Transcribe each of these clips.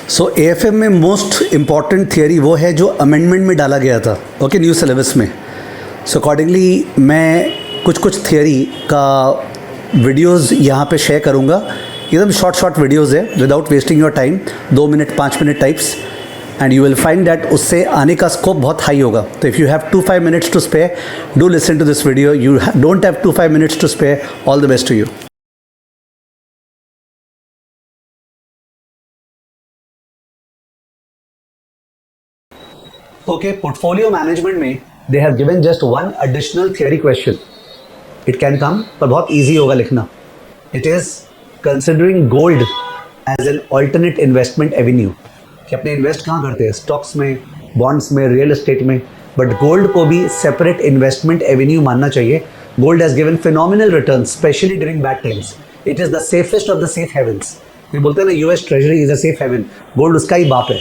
सो AFM में most important theory वो है जो अमेंडमेंट में डाला गया था, ओके, न्यू सिलेबस में. सो अकॉर्डिंगली मैं कुछ थियरी का वीडियोस यहाँ पे शेयर करूँगा. एकदम शॉर्ट वीडियोस है, without wasting your time, 2 minute 5 minute types, and you will find that उससे आने का स्कोप बहुत हाई होगा. तो if you have 2-5 minutes to spare, do listen to this video. You don't have 2-5 minutes to spare. All the best to you. Okay, portfolio management में they have given just one additional theory question. It can come, पर बहुत easy होगा लिखना. It is considering gold as an alternate investment avenue. कि अपने invest कहाँ करते हैं, स्टॉक्स में, बॉन्ड्स में, रियल एस्टेट में, बट गोल्ड को भी सेपरेट इन्वेस्टमेंट एवेन्यू मानना चाहिए. Gold has given phenomenal return, specially during bad times. It is the safest of the safe havens. ये बोलते हैं ना, US treasury is a safe haven. Gold उसका ही बाप है.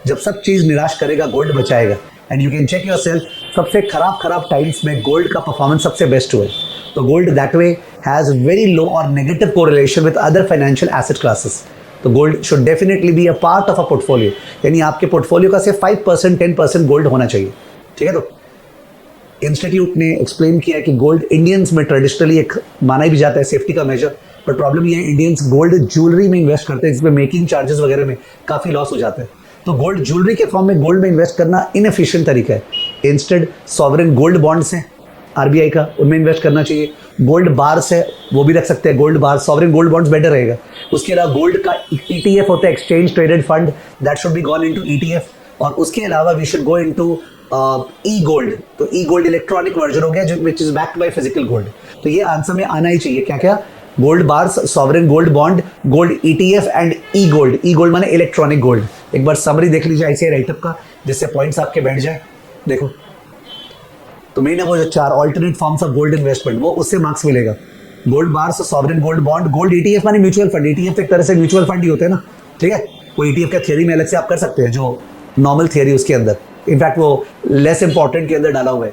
जब सब चीज़ निराश करेगा, गोल्ड बचाएगा. And you can check yourself, सबसे खराब टाइम्स में गोल्ड का परफॉर्मेंस सबसे बेस्ट हुआ है. तो gold that way has very low और negative correlation with other financial asset classes. तो gold should definitely be a part of a portfolio. यानी आपके पोर्टफोलियो का सिर्फ 5% 10% गोल्ड होना चाहिए. ठीक है. तो इंस्टीट्यूट ने एक्सप्लेन किया कि गोल्ड इंडियंस में ट्रेडिशनली एक माना भी जाता है सेफ्टी का मेजर, बट प्रॉब्लम ये है इंडियंस गोल्ड ज्वेलरी में इन्वेस्ट करते हैं, जिसमें मेकिंग चार्जेस वगैरह में काफ़ी लॉस हो जाता है. तो गोल्ड ज्वेलरी के फॉर्म में गोल्ड में इन्वेस्ट करना इनएफिशिएंट तरीका है. इंस्टेड सॉवरेन गोल्ड बॉन्ड्स हैं आरबीआई का, उनमें इन्वेस्ट करना चाहिए. गोल्ड बार्स है, वो भी रख सकते हैं. Gold bar, sovereign gold bonds better रहेगा. उसके अलावा गोल्ड का ईटीएफ होता है, exchange traded fund, that should be gone into ETF. और उसके अलावा we should go into e gold. तो ई गोल्ड इलेक्ट्रॉनिक वर्जन हो गया, जो which is backed by physical gold. तो ये आंसर में आना ही चाहिए. क्या क्या? Gold bars, sovereign gold bond, gold ETF and e gold. E gold माने इलेक्ट्रॉनिक गोल्ड. एक बार समरी देख लीजिए ऐसे राइटअप का, जिससे पॉइंट्स आपके बैठ जाए. देखो तो मेन है वो जो 4 alternate forms of gold investment, वो उससे मार्क्स मिलेगा. Gold bars, sovereign gold bond, gold ETF माने म्यूचुअल फंड. ईटीएफ एक तरह से म्यूचुअल फंड ही होते हैं ना. ठीक है. वो ईटीएफ का थियरी में अलग से आप कर सकते हैं, जो नॉर्मल थियरी उसके अंदर, इनफैक्ट वो लेस इंपॉर्टेंट के अंदर डाला हुआ है.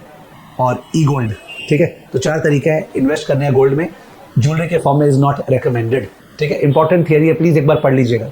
और ई गोल्ड. ठीक है. तो 4 तरीके हैं इन्वेस्ट करने हैं गोल्ड में. ज्वेलरी के फॉर्म में इज नॉट रिकमेंडेड. ठीक है. इंपॉर्टेंट थियरी है, प्लीज एक बार पढ़ लीजिएगा.